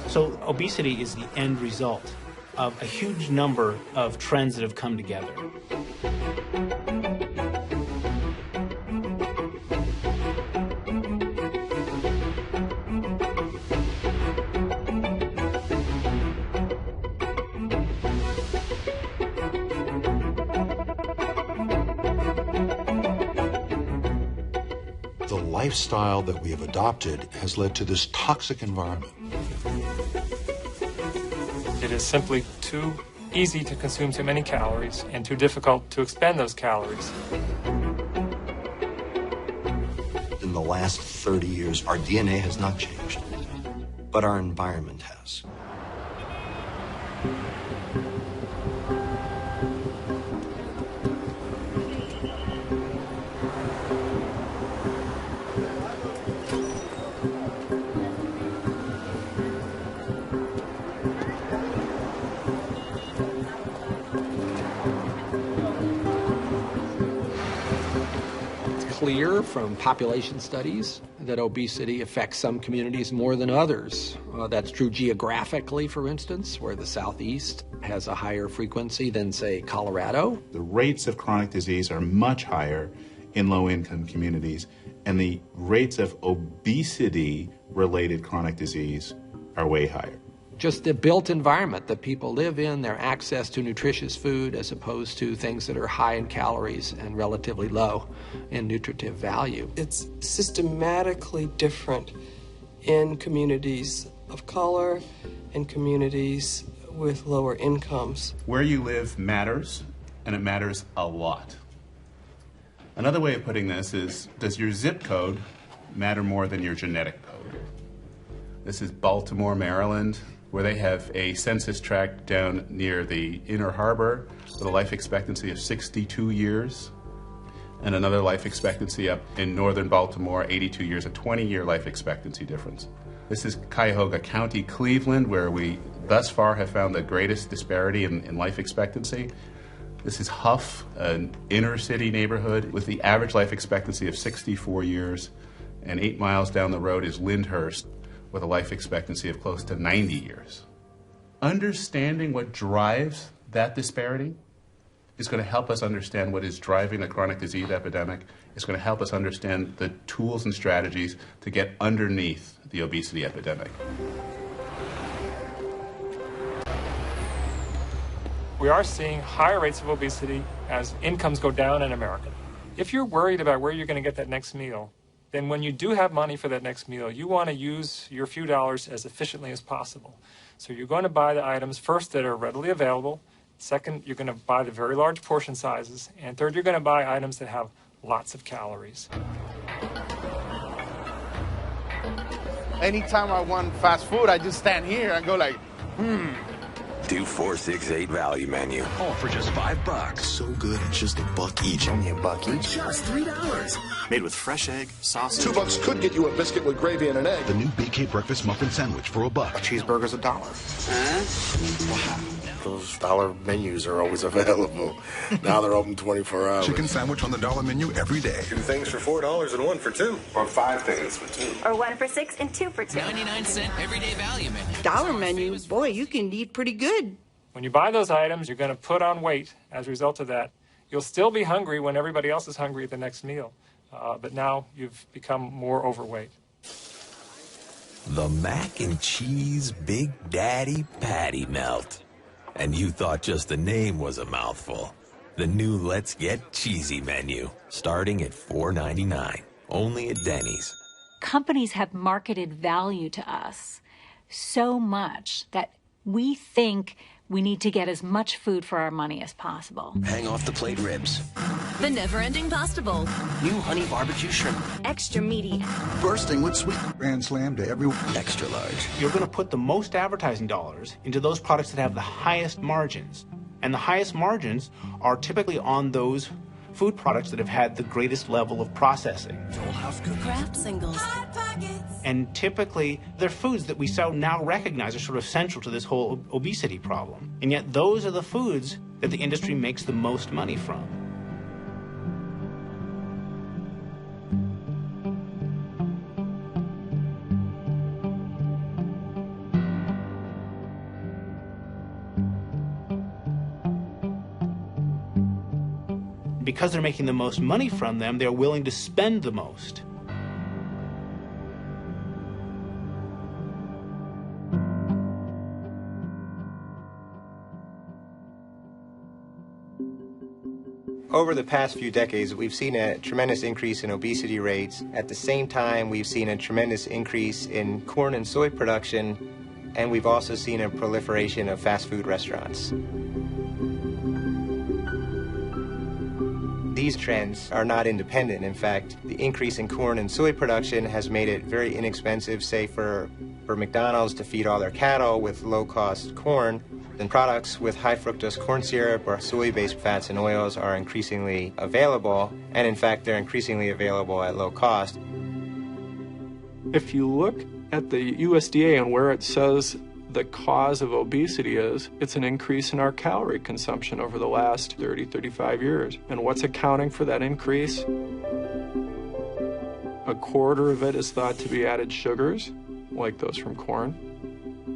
So obesity is the end result of a huge number of trends that have come together. The lifestyle that we have adopted has led to this toxic environment. It is simply too easy to consume too many calories and too difficult to expend those calories. In the last 30 years, our DNA has not changed, but our environment has. Clear from population studies that obesity affects some communities more than others. That's true geographically, for instance, where the Southeast has a higher frequency than, say, Colorado. The rates of chronic disease are much higher in low-income communities, and the rates of obesity-related chronic disease are way higher. Just the built environment that people live in, their access to nutritious food as opposed to things that are high in calories and relatively low in nutritive value. It's systematically different in communities of color and communities with lower incomes. Where you live matters, and it matters a lot. Another way of putting this is, does your zip code matter more than your genetic code? This is Baltimore, Maryland, where they have a census tract down near the Inner Harbor with a life expectancy of 62 years, and another life expectancy up in northern Baltimore, 82 years, a 20-year life expectancy difference. This is Cuyahoga County, Cleveland, where we thus far have found the greatest disparity in life expectancy. This is Huff, an inner city neighborhood with the average life expectancy of 64 years, and 8 miles down the road is Lyndhurst, with a life expectancy of close to 90 years. Understanding what drives that disparity is going to help us understand what is driving the chronic disease epidemic. It's going to help us understand the tools and strategies to get underneath the obesity epidemic. We are seeing higher rates of obesity as incomes go down in America. If you're worried about where you're going to get that next meal, then when you do have money for that next meal, you want to use your few dollars as efficiently as possible. So you're going to buy the items, first, that are readily available. Second, you're going to buy the very large portion sizes. And third, you're going to buy items that have lots of calories. Anytime I want fast food, I just stand here and go like, Do 468 value menu. All for just $5. So good, it's just $1 each. Only $1 each. Just $3. Made with fresh egg, sausage. $2 could get you a biscuit with gravy and an egg. The new BK breakfast muffin sandwich for $1. A cheeseburger's $1. Wow. Those dollar menus are always available. Now they're open 24 hours. Chicken sandwich on the dollar menu every day. 2 things for $4 and 1 for $2. Or 5 things for $2. Or 1 for $6 and 2 for $2. 99-cent everyday value menu. Dollar menu, boy, you can eat pretty good. When you buy those items, you're going to put on weight as a result of that. You'll still be hungry when everybody else is hungry at the next meal. But now you've become more overweight. The mac and cheese Big Daddy Patty Melt. And you thought just the name was a mouthful. The new Let's Get Cheesy menu, starting at $4.99, only at Denny's. Companies have marketed value to us so much that we think we need to get as much food for our money as possible. Hang off the plate ribs. The never-ending pasta bowl. New honey barbecue shrimp. Extra meaty. Bursting with sweet. Grand slam to every extra large. You're going to put the most advertising dollars into those products that have the highest margins. And the highest margins are typically on those food products that have had the greatest level of processing. Kraft singles. And typically, they're foods that we so now recognize are sort of central to this whole obesity problem. And yet those are the foods that the industry makes the most money from. because they're making the most money from them, they're willing to spend the most. Over the past few decades, we've seen a tremendous increase in obesity rates. At the same time, we've seen a tremendous increase in corn and soy production, and we've also seen a proliferation of fast food restaurants. These trends are not independent. In fact, the increase in corn and soy production has made it very inexpensive, say, for McDonald's to feed all their cattle with low-cost corn. And products with high fructose corn syrup or soy-based fats and oils are increasingly available, and in fact, they're increasingly available at low cost. If you look at the USDA and where it says the cause of obesity is, it's an increase in our calorie consumption over the last 30, 35 years. And what's accounting for that increase? A quarter of it is thought to be added sugars, like those from corn.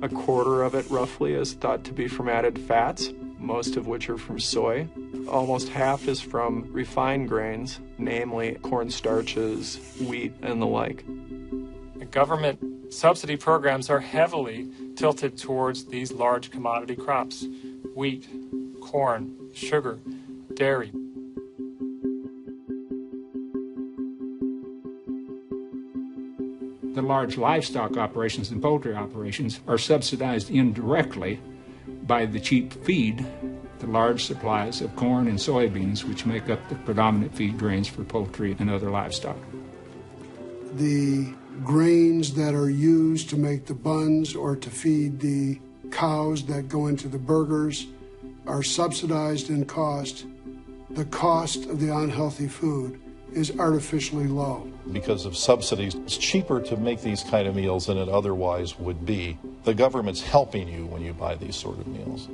A quarter of it, roughly, is thought to be from added fats, most of which are from soy. Almost half is from refined grains, namely corn starches, wheat, and the like. The government subsidy programs are heavily tilted towards these large commodity crops: wheat, corn, sugar, dairy. The large livestock operations and poultry operations are subsidized indirectly by the cheap feed, the large supplies of corn and soybeans, which make up the predominant feed grains for poultry and other livestock. The grains that are used to make the buns or to feed the cows that go into the burgers are subsidized in cost. The cost of the unhealthy food is artificially low. Because of subsidies, it's cheaper to make these kind of meals than it otherwise would be. The government's helping you when you buy these sort of meals.